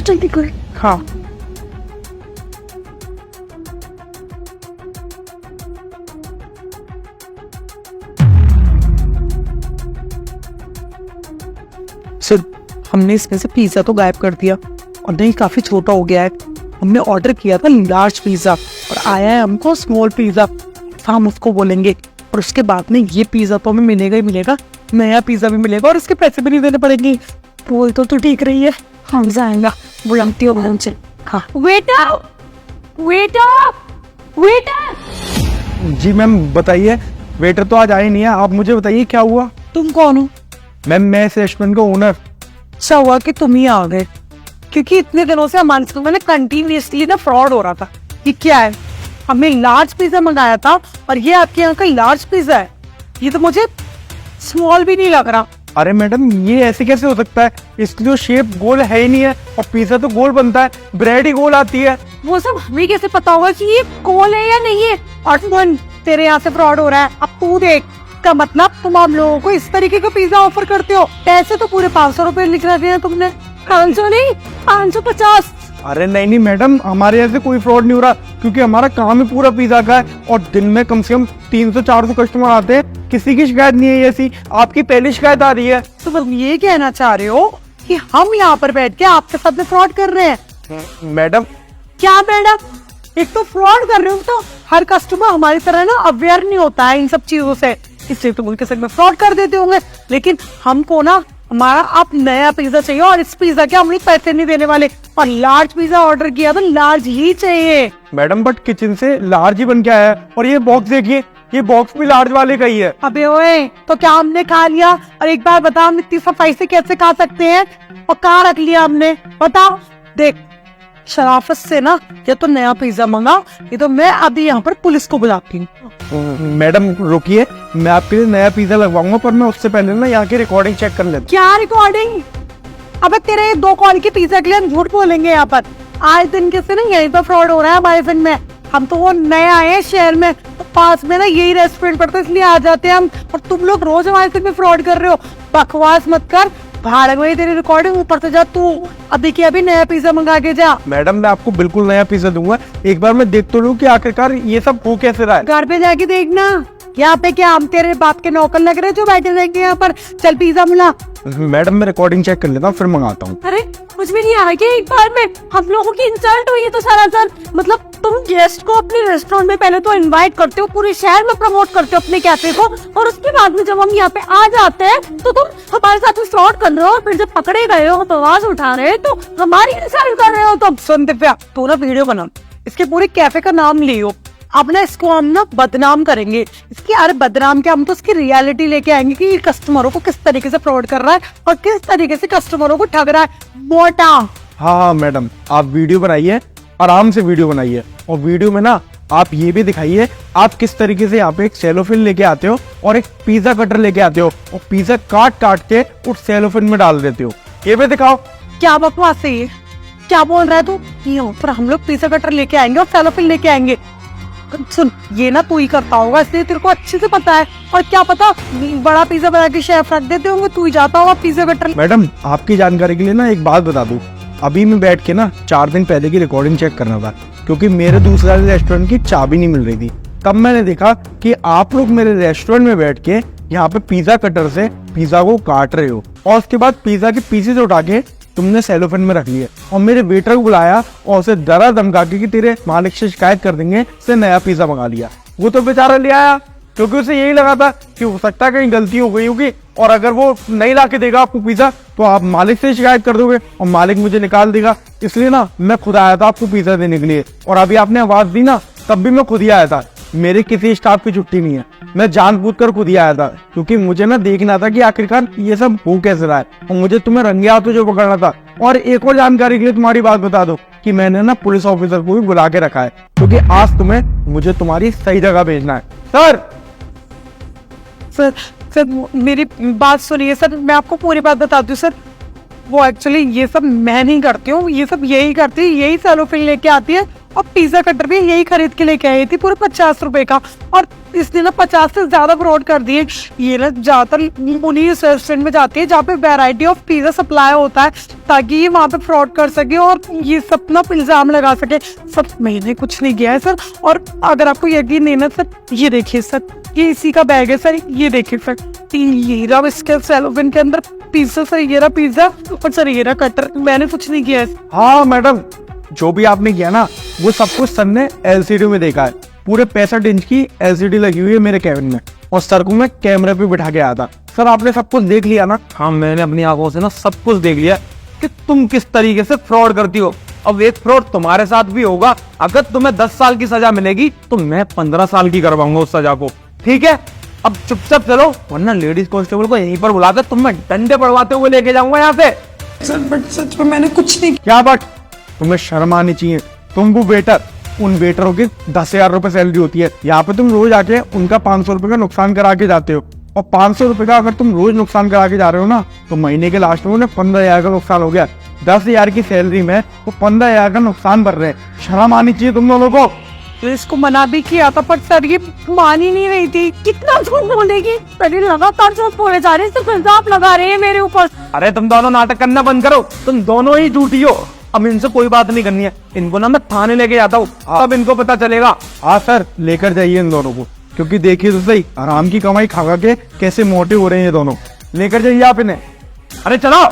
जल्दी कर। हाँ सर, हमने इसमें से पिज्जा तो गायब कर दिया और नहीं काफी छोटा हो गया है। हमने ऑर्डर किया था लार्ज पिज्जा और आया है हमको स्मॉल पिज्जा। हम उसको बोलेंगे और उसके बाद में ये पिज्जा तो हमें मिलेगा ही मिलेगा, नया पिज्जा भी मिलेगा और इसके पैसे भी नहीं देने पड़ेंगे। बोल तो ठीक रही है। हम जाएगा बुलाती हो हमसे। हाँ वेटर वेटर वेटर। जी मैम बताइए। वेटर तो आज आए नहीं है, आप मुझे बताइए क्या हुआ। तुम कौन हो? मैम मैं इस रेस्टोरेंट का ओनर। अच्छा हुआ कि तुम ही आ गए, क्योंकि इतने दिनों से हमारे स्कूल में कंटिन्यूसली ना फ्रॉड हो रहा था। ये क्या है, हमने लार्ज पिज्जा मंगाया था और ये आपके यहाँ का लार्ज पिज्जा है। ये तो मुझे स्मॉल भी नहीं लग रहा। अरे मैडम ये ऐसे कैसे हो सकता है, इसकी जो शेप गोल है ही नहीं है और पिज्जा तो गोल बनता है, ब्रेड ही गोल आती है। वो सब हमें कैसे पता होगा कि ये गोल है या नहीं है? और तेरे यहाँ से फ्रॉड हो रहा है। अब तू देख, का मतलब तुम आप लोगों को इस तरीके का पिज्जा ऑफर करते हो। पैसे तो पूरे 500 रुपए लिख रहे हैं तुमने। 500 नहीं 550। अरे नहीं मैडम, हमारे यहाँ से कोई फ्रॉड नहीं हो रहा, क्योंकि हमारा काम ही पूरा पिज्जा का है और दिन में कम से कम 300-400 कस्टमर आते हैं। किसी की शिकायत नहीं है ऐसी, आपकी पहली शिकायत आ रही है। तो तुम ये कहना चाह रहे हो कि हम यहाँ पर बैठ के आपके साथ में फ्रॉड कर रहे हैं? मैडम क्या मैडम, एक तो फ्रॉड कर रहे हो, तो हर कस्टमर हमारी तरह ना अवेयर नहीं होता है इन सब चीजों से, इसलिए तुम उनके साथ में फ्रॉड कर देते होंगे। लेकिन हमको ना हमारा आप नया पिज्जा चाहिए और इस पिज्जा के हम पैसे नहीं देने वाले। और लार्ज पिज्जा ऑर्डर किया तो लार्ज ही चाहिए। मैडम बट किचन से लार्ज ही बन के आया है और ये बॉक्स देखिए, ये बॉक्स भी लार्ज वाले का ही है। अबे ओए, तो क्या हमने खा लिया? और एक बार बता, हम इतनी सफाई से कैसे खा सकते हैं? और कहाँ रख लिया हमने, बताओ। देख, शराफत से ना ये तो नया पिज्जा मंगा, ये तो मैं अभी यहाँ पर पुलिस को बुलाती हूँ। मैडम रुकिए, मैं आपके लिए नया पिज्जा लगवाऊंगा, पर मैं उससे पहले ना यहाँ की रिकॉर्डिंग चेक कर लेता। क्या रिकॉर्डिंग? अबे तेरे 2 कॉल के पिज्जा के लिए हम झूठ बोलेंगे यहाँ पर? आज दिन के से ना यहीं पर फ्रॉड हो रहा है हमारे संग में। हम तो वो नया आए हैं शहर में, तो पास में ना यही रेस्टोरेंट पड़ता है, इसलिए आ जाते हैं हम। और तुम लोग रोज हमारे संग में फ्रॉड कर रहे हो। बकवास मत कर, भाड़ गई तेरी रिकॉर्डिंग। ऊपर से जा तू अभी के अभी नया पिज्जा मंगा के जा। मैडम मैं आपको बिल्कुल नया पिज्जा दूंगा, एक बार मैं देख तो लूं कि आखिरकार ये सब हो कैसे रहा है। घर पे जाके देखना। यहाँ पे क्या हम तेरे बाप के नौकर लग रहे जो बैठे रहेंगे यहाँ पर? चल पिज्जा मिला। मैडम मैं रिकॉर्डिंग चेक कर लेता हूँ, फिर मंगाता हूँ। अरे कुछ भी नहीं आ गया, एक बार में हम लोगों की इंसल्ट हुई है तो सरासर। मतलब तुम गेस्ट को अपने रेस्टोरेंट में पहले तो इनवाइट करते हो, पूरे शहर में प्रमोट करते हो अपने कैफे को, और उसके बाद में जब हम यहाँ पे आ जाते हैं तो तुम हमारे साथ में फ्रॉड कर रहे हो, और फिर जब पकड़े गए हो तो आवाज उठा रहे हो तो हमारी इंसल्ट कर रहे हो। तो सुन दिव्या, तू ना वीडियो बना, इसके पूरे कैफे का नाम लियो। अब ना इसको हम ना बदनाम करेंगे इसकी। अरे बदनाम क्या, हम तो इसकी रियलिटी लेके आएंगे कि कस्टमरों को किस तरीके से फ्रॉड कर रहा है और किस तरीके से कस्टमरों को ठग रहा है। मोटा। हाँ मैडम, आप वीडियो बनाइए, आराम से वीडियो बनाइए, और वीडियो में ना आप ये भी दिखाइए आप किस तरीके से यहाँ पे एक सेलोफिन लेके आते हो और एक पिज्जा कटर लेके आते हो और पिज्जा काट के उस सेलोफिन में डाल देते हो। ये भी दिखाओ। क्या बकवास है ये, क्या बोल रहा है तू? यहाँ पर हम लोग पिज्जा कटर लेके आएंगे और सेलोफिन लेके आएंगे। सुन, ये ना तू ही करता होगा, इसलिए तेरे को अच्छे से पता है। और क्या पता बड़ा पिज्जा बना के शेफ रख देते होंगे, तू ही जाता होगा पिज्जा कटर। मैडम आपकी जानकारी के लिए ना एक बात बता दूं, अभी मैं बैठ के ना 4 दिन पहले की रिकॉर्डिंग चेक करना था, क्योंकि मेरे दूसरे रेस्टोरेंट की चाबी नहीं मिल रही थी। तब मैंने देखा कि आप लोग मेरे रेस्टोरेंट में बैठ के यहाँ पे पिज्जा कटर से पिज्जा को काट रहे हो और उसके बाद पिज्जा के पीसेस उठा के तुमने सेलोफेन में रख लिए और मेरे वेटर को बुलाया और उसे डरा धमका के कि तेरे मालिक से शिकायत कर देंगे, से नया पिज्जा मंगा लिया। वो तो बेचारा ले आया, क्योंकि उसे यही लगा था कि हो सकता है कहीं गलती हो गई होगी, और अगर वो नहीं ला के देगा आपको पिज्जा तो आप मालिक से शिकायत कर दोगे और मालिक मुझे निकाल देगा। इसलिए ना मैं खुद आया था आपको पिज्जा देने के लिए, और अभी आपने आवाज दी ना तब भी मैं खुद ही आया था। मेरे किसी स्टाफ की छुट्टी नहीं है, मैं जानबूझकर खुद ही आया था, क्योंकि मुझे ना देखना था कि आखिरकार ये सब हो कैसे रहा है, और मुझे तुम्हें रंगे हाथों जो पकड़ना था। और एक और जानकारी के लिए तुम्हारी बात बता दो कि मैंने ना पुलिस ऑफिसर को भी बुला के रखा है, क्योंकि आज तुम्हें मुझे तुम्हारी सही जगह भेजना है। सर मेरी बात सुनिए सर, मैं आपको पूरी बात बताती हूँ सर। वो एक्चुअली ये सब मैं नहीं करती हूँ, ये सब यही करती है, यही सेलोफिन लेके आती है और पिज्जा कटर भी यही खरीद के लेके आई थी पूरे 50 रुपए का, और इसने ना 50 से ज्यादा फ्रॉड कर दिए। ये ना ज्यादातर पुलिस रेस्टोरेंट में जाती है जहाँ पे वैरायटी ऑफ पिज्जा सप्लाई होता है, ताकि ये वहाँ पे फ्रॉड कर सके और ये सब ना इल्जाम लगा सके। सर मैंने कुछ नहीं किया है सर, और अगर आपको यकीन नहीं ना सर, ये देखिए सर, ये इसी का बैग है सर, ये देखिए सर, ये रहा इसके सेलोफेन के अंदर पिज्जा सर, ये रहा पिज्जा, और सर ये रहा कटर, मैंने कुछ नहीं किया है। हाँ मैडम, जो भी आपने किया ना वो सब कुछ सर ने एलसीडी में देखा है। पूरे 65 इंच की एलसीडी लगी हुई है मेरे कैबिन में, और सर को मैं कैमरे पे बिठा के आया था। सर आपने सब कुछ देख लिया ना? हाँ मैंने अपनी आंखों से ना सब कुछ देख लिया कि तुम किस तरीके से फ्रॉड करती हो। अब एक फ्रॉड तुम्हारे साथ भी होगा। अगर तुम्हें 10 साल की सजा मिलेगी तो मैं 15 साल की करवाऊंगा उस सजा को, ठीक है? अब चुपचाप चलो, वरना लेडीज कांस्टेबल को यहीं पर बुलाकर तुम्हें डंडे पड़वाते हुए लेके जाऊंगा यहाँ से। सर बट सच में मैंने कुछ नहीं क्या बट? तुम्हें शर्म आनी चाहिए। तुम वो वेटर, उन वेटरों की 10,000 रुपए सैलरी होती है, यहाँ पे तुम रोज आके उनका 500 रुपए का नुकसान करा के जाते हो। और 500 रुपए का अगर तुम रोज नुकसान करा के जा रहे हो ना, तो महीने के लास्ट में उन्हें 15,000 का नुकसान हो गया। 10,000 की सैलरी में वो 15,000 का नुकसान भर रहे हैं। शर्म आनी चाहिए तुम लोगों को। तो इसको मना भी किया था, पर सर ये मान ही नहीं रही थी। कितना झूठ बोलेगी? पहले लगातार झूठ बोले जा रहे हैं, सिर्फ इल्जाम लगा रहे हैं मेरे ऊपर। अरे तुम दोनों नाटक करना बंद करो, तुम दोनों ही झूठी हो। अब इनसे कोई बात नहीं करनी है, इनको ना मैं थाने लेके जाता हूँ, अब इनको पता चलेगा। हाँ सर, लेकर जाइए इन दोनों को, क्योंकि देखिए तो सही आराम की कमाई खा के कैसे मोटे हो रहे हैं ये दोनों। लेकर जाइए आप इन्हें। अरे चलो।